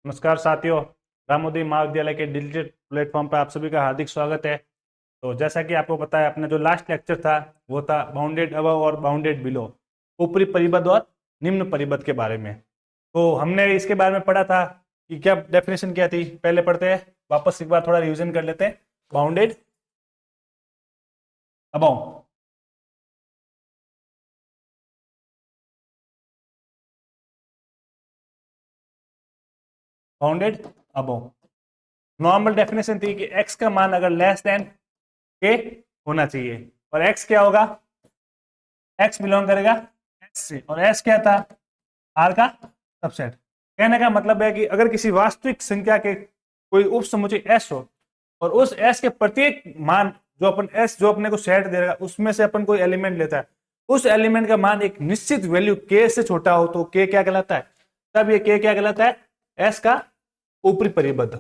नमस्कार साथियों, रामोदय महाविद्यालय के डिजिटल प्लेटफॉर्म पर आप सभी का हार्दिक स्वागत है। तो जैसा कि आपको पता है, अपना जो लास्ट लेक्चर था वो था बाउंडेड अबव और बाउंडेड बिलो, ऊपरी परिबद्ध और निम्न परिबद्ध के बारे में। तो हमने इसके बारे में पढ़ा था कि क्या डेफिनेशन क्या थी। पहले पढ़ते हैं, वापस एक बार थोड़ा रिविजन कर लेते हैं। Bounded above, bounded above normal definition थी कि x का मान अगर लेस देन k होना चाहिए, और x क्या होगा, x बिलोंग करेगा s से, और s क्या था, r का सबसेट। कहने का मतलब है कि अगर किसी वास्तविक संख्या के कोई उप समुच्चय s हो और उस s के प्रत्येक मान जो अपन s जो अपने को सेट दे रहा उसमें से अपन कोई एलिमेंट लेता है, उस एलिमेंट का मान एक निश्चित वैल्यू k से छोटा हो तो k क्या कहलाता है, तब ये k क्या कहलाता है, s का ऊपरी परिबद्ध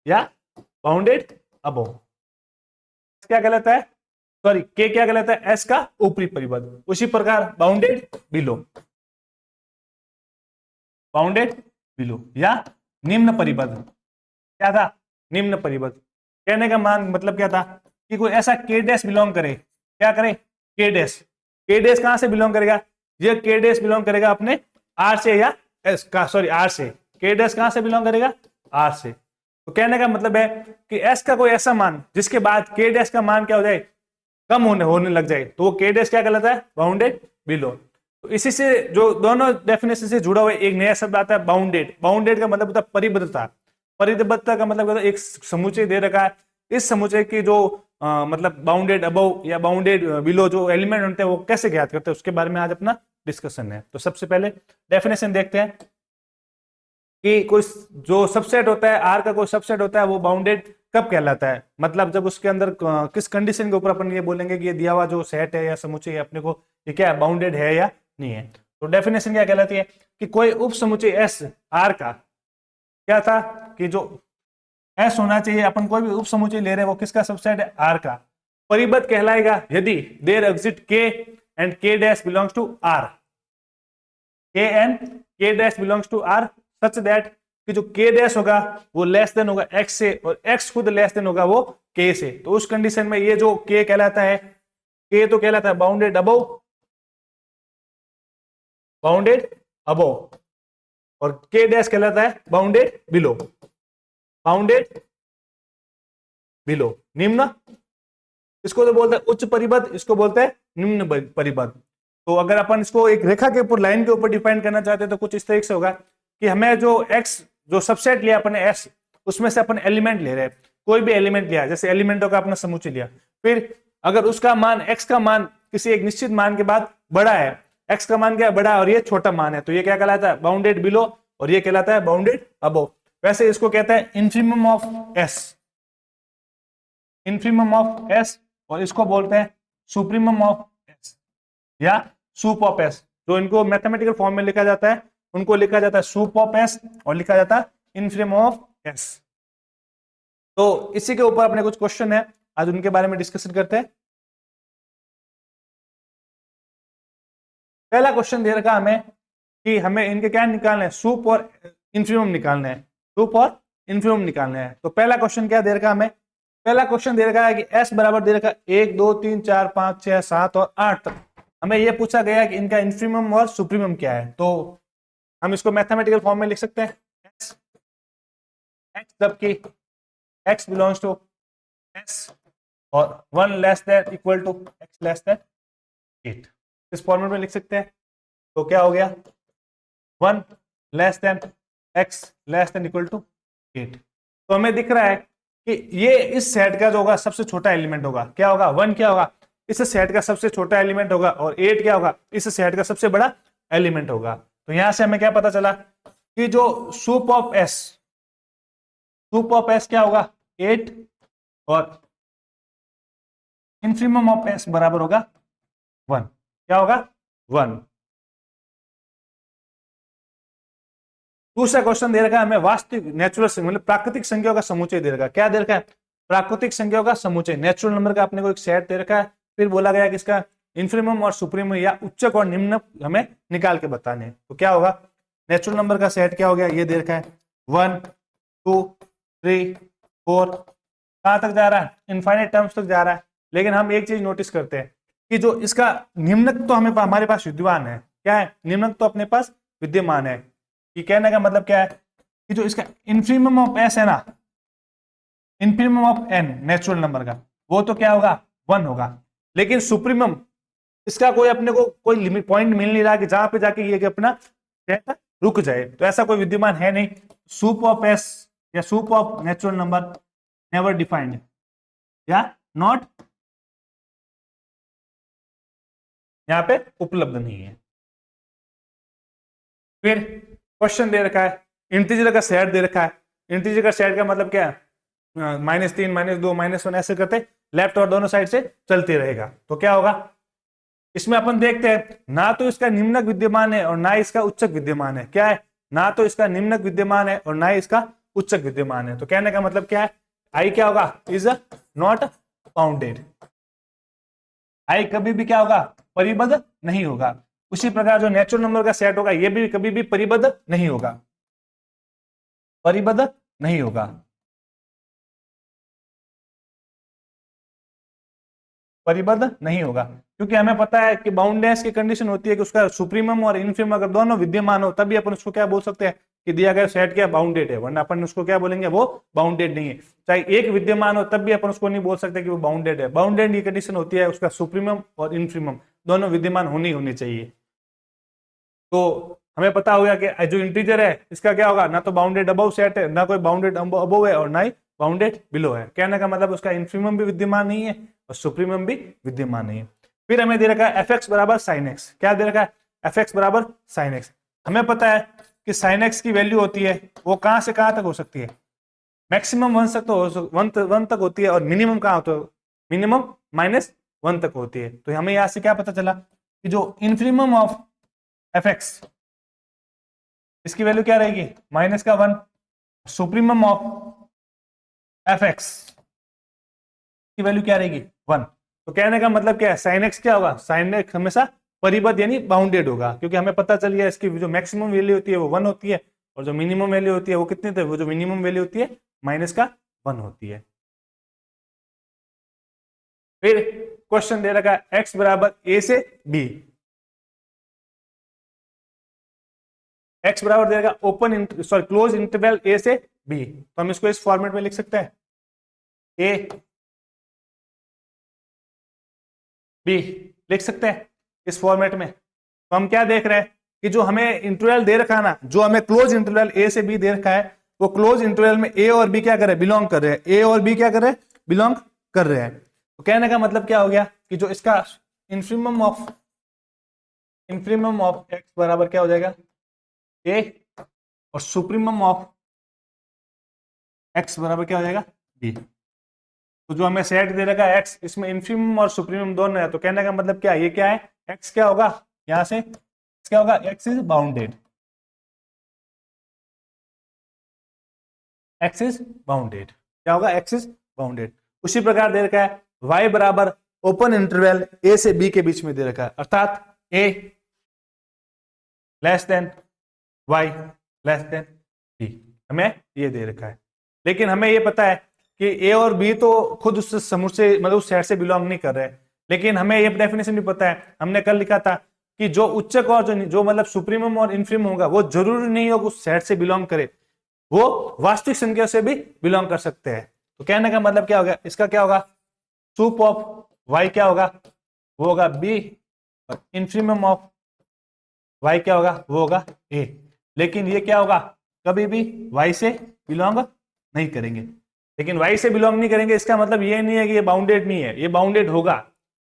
या बाउंडेड अबव। क्या कहलाता है, सॉरी k क्या कहलाता है, s का ऊपरी परिबद्ध। उसी प्रकार बाउंडेड बिलो, बाउंडेड बिलो या निम्न परिबद्ध। क्या था, निम्न परिबद्ध। कहने का मान मतलब क्या था कि कोई ऐसा k डैश बिलोंग करे, क्या करे, k डैश। k डैश कहां से बिलोंग करेगा, ये k डैश बिलोंग करेगा अपने r से या s का, सॉरी r से। k डैश कहां से बिलोंग करेगा, r से। तो कहने का मतलब है कि s का कोई ऐसा मान जिसके बाद k डैश का मान क्या हो जाए, कम होने लग जाए, तो वो k डैश क्या कहलाता है, बाउंडेड बिलो। तो इसी से जो दोनों डेफिनेशन से जुड़ा हुआ एक नया शब्द आता है बाउंडेड। बाउंडेड का मतलब होता है परिबद्धता। परिबद्धता का मतलब होता है एक समुच्चय दे रखा है, इस समुच्चय की जो मतलब बाउंडेड अबव या बाउंडेड बिलो जो एलिमेंट होते हैं वो कैसे ज्ञात करते हैं, उसके बारे में आज अपना डिस्कशन है। तो सबसे पहले डेफिनेशन देखते हैं कि कोई जो सबसेट होता है, आर का कोई सबसेट होता है, वो बाउंडेड कब कहलाता है। मतलब जब उसके अंदर किस कंडीशन के ऊपर अपन ये बोलेंगे कि ये दिया हुआ जो सेट है या समुच्चय है अपने को, ये क्या बाउंडेड है या नहीं है। तो डेफिनेशन क्या कहलाती है कि कोई उप समुच्चय एस आर का क्या था कि जो एस होना चाहिए, अपन कोई भी उप समुच्चय ले रहे हैं वो किसका सबसेट है, आर का। परिबद्ध कहलाएगा यदि there exist k and k dash belongs to R, k and k dash belongs to R such that कि जो k डैश होगा वो लेस देन होगा x से और x खुद लेस देन होगा वो k से। तो उस कंडीशन में ये जो k कहलाता है, k तो कहलाता है बाउंडेड अबव, बाउंडेड अबव, और k डैश कहलाता है बाउंडेड बिलो, बाउंडेड बिलो, निम्न। इसको तो बोलते हैं उच्च परिबद्ध, इसको बोलते हैं निम्न परिबद्ध। तो अगर अपन इसको एक रेखा के ऊपर, लाइन के ऊपर डिफाइन करना चाहते हैं तो कुछ इस तरीके से होगा कि हमें जो x जो सबसेट लिया अपन s, उसमें से अपन एलिमेंट ले रहे हैं, कोई भी एलिमेंट लिया, जैसे एलिमेंटों का अपना समुच्चय लिया, फिर अगर उसका मान x का मान किसी एक निश्चित मान के बाद बड़ा है, x का मान क्या बड़ा है और ये छोटा मान है, तो ये क्या कहलाता है, बाउंडेड बिलो, और ये कहलाता है बाउंडेड अबव। वैसे इसको कहते हैं infimum of s, infimum of s, और इसको बोलते हैं सुप्रीमम ऑफ s या सुप ऑफ s। जो इनको मैथमेटिकल फॉर्म में लिखा जाता है उनको लिखा जाता है सुप ऑफ एस और लिखा जाता है इन्फीमम ऑफ एस। तो इसी के ऊपर अपने कुछ क्वेश्चन है, आज उनके बारे में डिस्कशन करते हैं। पहला क्वेश्चन दे रखा हमें कि हमें इनके क्या निकालना है, सुप और इन्फीमम निकालना है, सुप और इन्फीमम निकालना है। तो पहला क्वेश्चन क्या दे रखा हमें, पहला क्वेश्चन दे रखा है कि s बराबर दे रखा 1 2 3 4 5 6 7 और 8 तक। हमें यह पूछा गया कि इनका इन्फीमम और सुप्रीमम क्या है। तो हम इसको मैथमेटिकल फॉर्म में लिख सकते हैं, x जबकि x बिलोंग्स टू s और 1 less than equal to x less than 8, इस फॉर्मेट में लिख सकते हैं। तो क्या हो गया, 1 less than x less than equal to 8। तो हमें दिख रहा है कि ये इस सेट का जो होगा सबसे छोटा एलिमेंट होगा, क्या होगा, 1 क्या होगा, इस सेट का सबसे छोटा एलिमेंट होगा, और 8 क्या होगा, इस सेट का सबसे बड़ा एलिमेंट होगा। तो यहां से हमें क्या पता चला कि जो सुप ऑफ एस, सुप ऑफ एस क्या होगा 8 और इन्फीमम ऑफ एस बराबर होगा 1, क्या होगा 1। दूसरा क्वेश्चन दे रखा है हमें वास्तविक नेचुरल मतलब प्राकृतिक संख्याओं का समुच्चय दे रखा है। क्या दे रखा है, प्राकृतिक संख्याओं का समुच्चय, नेचुरल नंबर का अपने को एक सेट दे रखा है। फिर बोला गया कि इसका इन्फीमम और सुप्रीमम या उच्चक और निम्न हमें निकाल के बताने हैं। तो क्या होगा, नेचुरल नंबर का सेट क्या हो गया, ये दे रखा है 1 2 3 4, कहां तक जा रहा है? इनफाइनाइट टर्म्स तक जा रहा है। लेकिन हम एक चीज नोटिस करते हैं कि जो इसका निम्नक तो हमारे पास विद्यमान है। क्या है? निम्नक तो अपने पास विद्यमान है। कि कहने का मतलब क्या है कि जो इसका इन्फीमम ऑफ एस है ना, infimum of N natural number का, वो तो क्या होगा? 1 होगा। लेकिन सुप्रीमम इसका कोई अपने को कोई लिमिट पॉइंट मिल नहीं रहा कि जहां पे जाके ये अपना रुक जाए, तो ऐसा कोई विद्यमान है नहीं। सूप ऑफ एस या soup of natural number never defined या नॉट यहां पे उपलब्ध नहीं है। फिर क्वेश्चन दे रखा है, इंटीजर का सेट दे रखा है। इंटीजर का सेट का मतलब क्या है? -3 -2 -1 ऐसे करते लेफ्ट और दोनों साइड से चलते रहेगा। तो क्या होगा इसमें? अपन देखते हैं ना तो इसका निम्नक विद्यमान है और ना इसका उच्चक विद्यमान है। क्या है? ना तो इसका निम्नक विद्यमान है और ना इसका उच्चक विद्यमान है। तो कहने का मतलब क्या है? आई क्या होगा? Is not bounded. आई कभी भी क्या होगा? परिबद्ध नहीं होगा। उसी प्रकार जो नेचुरल नंबर का सेट होगा ये भी कभी भी परिबद्ध नहीं होगा, परिबद्ध नहीं होगा। परिबद्ध नहीं होगा क्योंकि हमें पता है कि बाउंडेस की कंडीशन होती है कि उसका सुप्रीमम और इन्फीमम अगर दोनों विद्यमान हो तभी अपन उसको क्या बोल सकते हैं कि दिया गया सेट क्या बाउंडेड है, वरना अपन उसको क्या बोलेंगे? वो बाउंडेड नहीं है। चाहे एक विद्यमान हो तब भी अपन उसको नहीं बोल सकते कि वो बाउंडेड है। बाउंडेड की कंडीशन होती है उसका सुप्रीमम और इन्फीमम दोनों विद्यमान होनी चाहिए। तो हमें पता होगा कि जो इंटीजर है इसका क्या होगा? ना तो बाउंडेड अबव सेट है, ना कोई बाउंडेड अबव है और ना ही बाउंडेड बिलो है। कहने का मतलब उसका इन्फीमम भी विद्यमान नहीं है और सुप्रीमम भी विद्यमान नहीं है। फिर हमें दे रखा है एफ एक्स बराबर साइन एक्स। क्या दे रखा है? एफ एक्स बराबर साइन एक्स। हमें पता है कि साइन एक्स की वैल्यू होती है वो कहां से कहां तक हो सकती है? मैक्सिमम 1 तक तो 1 तक होती है और मिनिमम कहां होता है? मिनिमम -1 तक होती है। तो हमें यहां से क्या पता चला कि जो इन्फीमम ऑफ एफ एक्स इसकी वैल्यू क्या रहेगी? -1। सुप्रीमम ऑफ एफ एक्स की वैल्यू क्या रहेगी? 1। तो कहने का मतलब क्या है? साइन एक्स क्या होगा? साइन एक्स हमेशा परिबद्ध यानी बाउंडेड होगा, क्योंकि हमें पता चल गया इसकी जो मैक्सिमम वैल्यू होती है वो 1 होती है और जो मिनिमम वैल्यू होती है वो कितनी थी? वो जो मिनिमम वैल्यू होती है -1 होती है। फिर क्वेश्चन दे रखा है एक्स बराबर ए से बी। एक्स बराबर दे रखा ओपन सॉरी क्लोज इंटरवल ए से बी। तो हम इसको इस फॉर्मेट में लिख सकते हैं ए बी, लिख सकते हैं इस फॉर्मेट में। तो हम क्या देख रहे हैं कि जो हमें इंटरवल दे रखा है ना, जो हमें क्लोज इंटरवल ए से बी दे रखा है, वो क्लोज इंटरवल में ए और बी क्या कर रहे हैं? बिलोंग कर रहे हैं। ए और बी क्या कर रहे हैं? बिलोंग कर रहे हैं। तो कहने का मतलब क्या हो गया कि जो इसका इन्फीमम ऑफ एक्स बराबर क्या हो जाएगा? ए, और सुप्रीमम ऑफ एक्स बराबर क्या हो जाएगा? बी। तो जो हमें सेट दे रखा है एक्स, इसमें इन्फीमम और सुप्रीमम दोनों है। तो कहने का मतलब क्या है? ये क्या है? एक्स क्या होगा यहां से? क्या होगा? X is bounded. X is bounded. क्या होगा? X is bounded. उसी प्रकार दे रखा है y बराबर ओपन इंटरवल a से b के बीच में दे रखा है, अर्थात a less than y less than b, हमें ये दे रखा है। लेकिन हमें ये पता है कि a और b तो खुद उस समूह से मतलब उस सेट से बिलोंग नहीं कर रहे, लेकिन हमें ये डेफिनेशन भी पता है। हमने कल लिखा था कि जो उच्चक और जो मतलब सुप्रीमम और इन्फीमम होगा वो जरूरी नहीं होगा उस सेट से बिलोंग करे, वो वास्तविक संख्या से भी बिलोंग कर सकते हैं। तो कहने का मतलब क्या हो गया? इसका क्या होगा? सूप ऑफ y क्या होगा? वो होगा b, और इन्फीमम ऑफ y क्या होगा? वो होगा a। लेकिन ये क्या होगा? कभी भी y से बिलोंग नहीं करेंगे। लेकिन y से बिलोंग नहीं करेंगे इसका मतलब ये नहीं है कि ये बाउंडेड नहीं है, ये बाउंडेड होगा।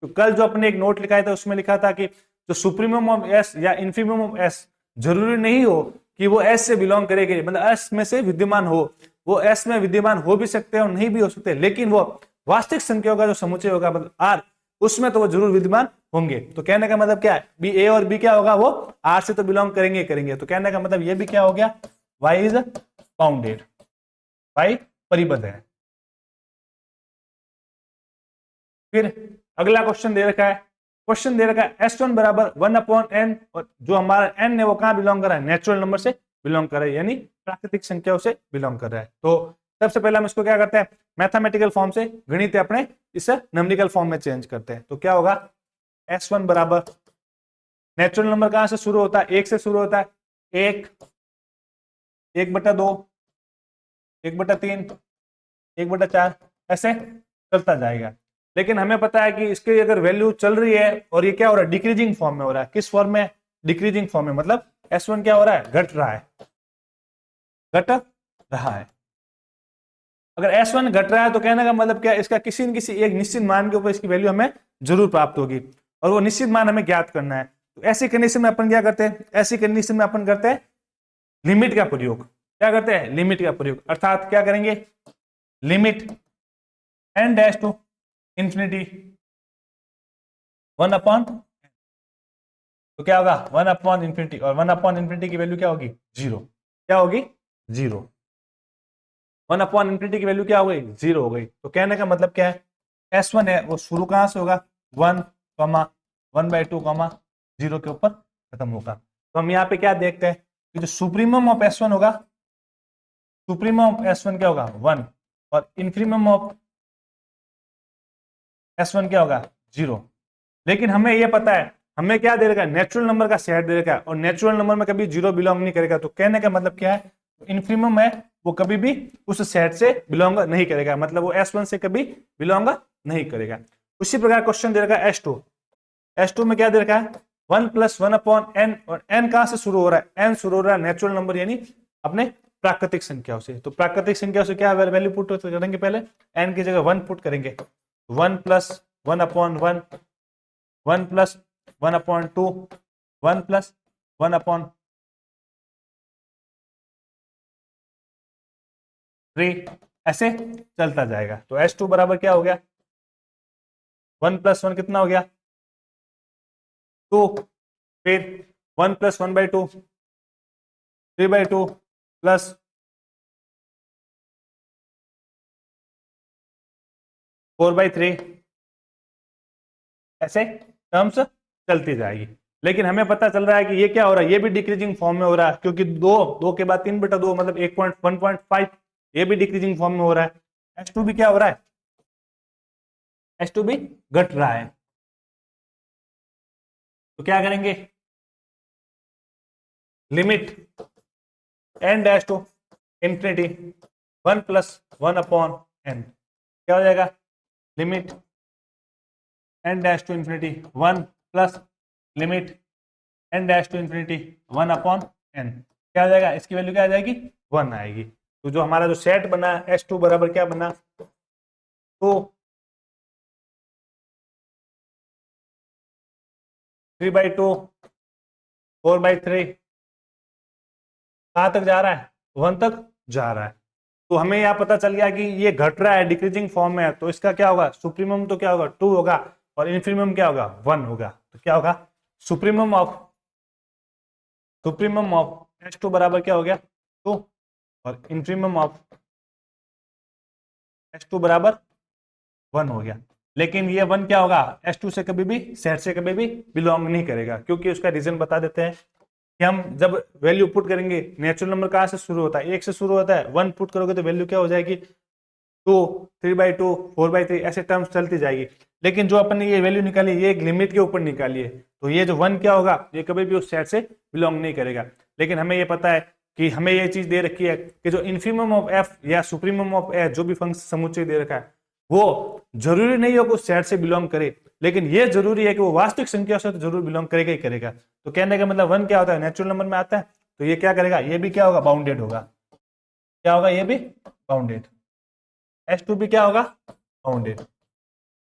तो कल जो अपने एक नोट लिखा था उसमें लिखा था कि जो सुप्रीमम ऑफ s या इन्फीमम ऑफ s जरूरी नहीं हो कि वो s से बिलोंग करेगी, मतलब s में से विद्यमान हो। वो s में विद्यमान हो भी सकते हैं और नहीं भी हो सकते, लेकिन वो वास्तविक संख्याओं का जो समुच्चय होगा मतलब r, उसमें तो वो जरूर विद्यमान होंगे। तो कहने का मतलब क्या है? बी ए और बी क्या होगा? वो r से तो बिलोंग करेंगे। तो कहने का मतलब ये भी क्या हो गया? y इज बाउंडेड, y परिबद्ध है। फिर अगला क्वेश्चन दे रखा है, S1 बराबर 1/n, और जो हमारा n है वो कहां बिलोंग कर रहा है? नेचुरल नंबर से बिलोंग कर रहा है, यानी प्राकृतिक संख्याओं से बिलोंग कर रहा है। तो सबसे पहले हम इसको क्या करते हैं, मैथमेटिकल फॉर्म से गणित अपने इसे नंबरिकल फॉर्म में चेंज करते हैं। तो क्या होगा, S1 बराबर नेचुरल नंबर कहां से शुरू होता है, 1 से शुरू होता है, 1, 1/2, 1/3, 1/4, ऐसे चलता जाएगा। लेकिन हमें पता है कि इसकी अगर वैल्यू चल रही है और ये क्या हो रहा है, डिक्रीजिंग फॉर्म में हो रहा है। किस फॉर्म में, डिक्रीजिंग फॉर्म में, मतलब S1 क्या हो रहा है, घट रहा है, घट रहा है। अगर S1 घट रहा है तो कहने का मतलब क्या, इसका किसी न किसी एक निश्चित मान के ऊपर इसकी वैल्यू हमें जरूर प्राप्त होगी और वो निश्चित मान हमें ज्ञात करना है। तो ऐसी कंडीशन में अपन क्या करते हैं, ऐसी कंडीशन में अपन करते हैं लिमिट का प्रयोग। क्या करते हैं, लिमिट का प्रयोग, अर्थात क्या करेंगे, limit n dash to infinity 1/, तो क्या होगा 1/, और 1/, की वैल्यू क्या होगी, 0। क्या होगी, 0। 1/, की वैल्यू क्या हो गई, 0 हो गई। तो कहने का मतलब क्या है, S1 है वो शुरू कहां से होगा, 1, 1/2, 0 के ऊपर खत्म होगा। तो हम यहाँ पे क्या देखते हैं कि जो सुप्रीमम ऑफ S1 होगा, सुप्रीमम ऑफ S1 क्या होगा, 1, और इंफीरियम ऑफ S1 क्या होगा, 0। लेकिन हमें यह पता है, हमें क्या दे रखा है, नेचुरल नंबर का सेट दे रखा है, और नेचुरल नंबर में कभी 0 बिलोंग नहीं करेगा। तो कहने का मतलब क्या है, इंफीरियम है वो कभी भी उस सेट से बिलोंग नहीं करेगा, मतलब वो S1 से कभी बिलोंग नहीं करेगा। उसी प्रकार क्वेश्चन दे रखा है S2 में क्या दे रखा है, 1 + 1/n, और n कहां से शुरू हो रहा है, n शुरू हो रहा है नेचुरल नंबर यानी अपने प्राकृतिक संख्याओं से। तो प्राकृतिक संख्याओं से क्या वैल्यू पुट करेंगे, पहले n की जगह 1 पुट करेंगे, 1 + 1/1, 1 + 1/2, 1 + 1/3, ऐसे चलता जाएगा। तो S2 बराबर क्या हो गया, 1 + 1 कितना हो गया, 2, फिर 1 + 1/2, 3/2, प्लस 4/3, ऐसे टर्म्स चलती जाएगी। लेकिन हमें पता चल रहा है कि ये क्या हो रहा है, ये भी डिक्रीजिंग फॉर्म में हो रहा है, क्योंकि 2 के बाद 3/2 मतलब 1.5, ये भी डिक्रीजिंग फॉर्म में हो रहा है। S2 भी क्या हो रहा है, S2 भी घट रहा है। तो क्या करेंगे, limit n dash to infinity 1 + 1/n, क्या हो जाएगा, limit n dash to infinity 1 plus limit n dash to infinity 1/n, क्या आ जाएगा, इसकी वैल्यू क्या आ जाएगी, 1 आएगी। तो जो हमारा जो सेट बना S2 बराबर क्या बना, तो 3/2, 4/3, कहां तक जा रहा है, 1 तक जा रहा है। तो हमें यह पता चल गया कि ये घट रहा है, डिक्रीजिंग फॉर्म में है, तो इसका क्या होगा, सुप्रीमम तो क्या होगा, 2 होगा, और इनफीरियम क्या होगा, 1 होगा। तो क्या होगा, सुप्रीमम ऑफ S2 बराबर क्या हो गया, 2, और इनफीरियम ऑफ S2 बराबर 1 हो गया। लेकिन ये 1 क्या होगा, S2 से कभी भी, सेट से कभी भी बिलोंग नहीं करेगा, क्योंकि उसका रीजन बता देते हैं कि हम जब वैल्यू पुट करेंगे, नेचुरल नंबर कहां से शुरू होता है, 1 से शुरू होता है, 1 पुट करोगे तो वैल्यू क्या हो जाएगी, 2, 3/2, 4/3, ऐसे टर्म्स चलती जाएगी। लेकिन जो अपन ने ये वैल्यू निकाली, ये एक लिमिट के ऊपर निकाली है, तो ये जो 1 क्या होगा, ये कभी भी उस सेट से बिलोंग नहीं करेगा। लेकिन हमें ये पता है कि हमें ये चीज दे रखी है कि जो इन्फीरियम ऑफ एफ या सुप्रीमम ऑफ ए, जो भी फंक्शन समुच्चय दे रखा है, वो जरूरी नहीं हो कि उस सेट से बिलोंग करे, लेकिन ये जरूरी है कि वो वास्तविक संख्या से तो जरूर बिलोंग करेगा ही करेगा। तो कहने का मतलब 1 क्या होता है, नेचुरल नंबर में आता है, तो ये क्या करेगा, ये भी क्या होगा, बाउंडेड होगा। क्या होगा, ये भी बाउंडेड। S2 भी क्या होगा, बाउंडेड।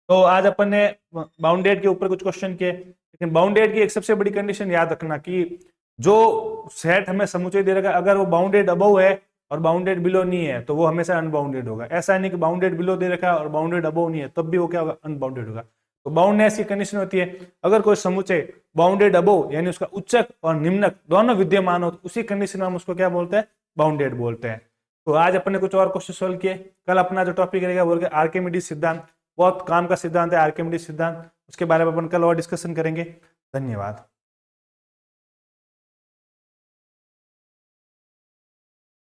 तो आज अपन ने बाउंडेड के ऊपर कुछ क्वेश्चन किए, लेकिन बाउंडेड की एक सबसे बड़ी कंडीशन याद रखना कि जो सेट हमें समुच्चय दे रखा है, अगर वो बाउंडेड अबव है और बाउंडेड बिलो नहीं है, तो वो हमेशा अनबाउंडेड होगा। ऐसा नहीं कि बाउंडेड बिलो दे रखा है और बाउंडेड अबव नहीं है, तब भी वो क्या होगा, अनबाउंडेड होगा। तो बाउंडनेस की कंडीशन होती है, अगर कोई समुच्चय बाउंडेड अबव यानी उसका उच्चक और निम्नक दोनों विद्यमान हो, तो उसी कंडीशन में हम उसको क्या बोलते हैं, बाउंडेड बोलते हैं। तो आज अपन ने कुछ और क्वेश्चन सोल्व किए। कल अपना जो टॉपिक रहेगा बोल के आर्किमिडीज सिद्धांत, बहुत काम का सिद्धांत है आर्किमिडीज सिद्धांत, उसके बारे में अपन कल और डिस्कशन करेंगे। धन्यवाद।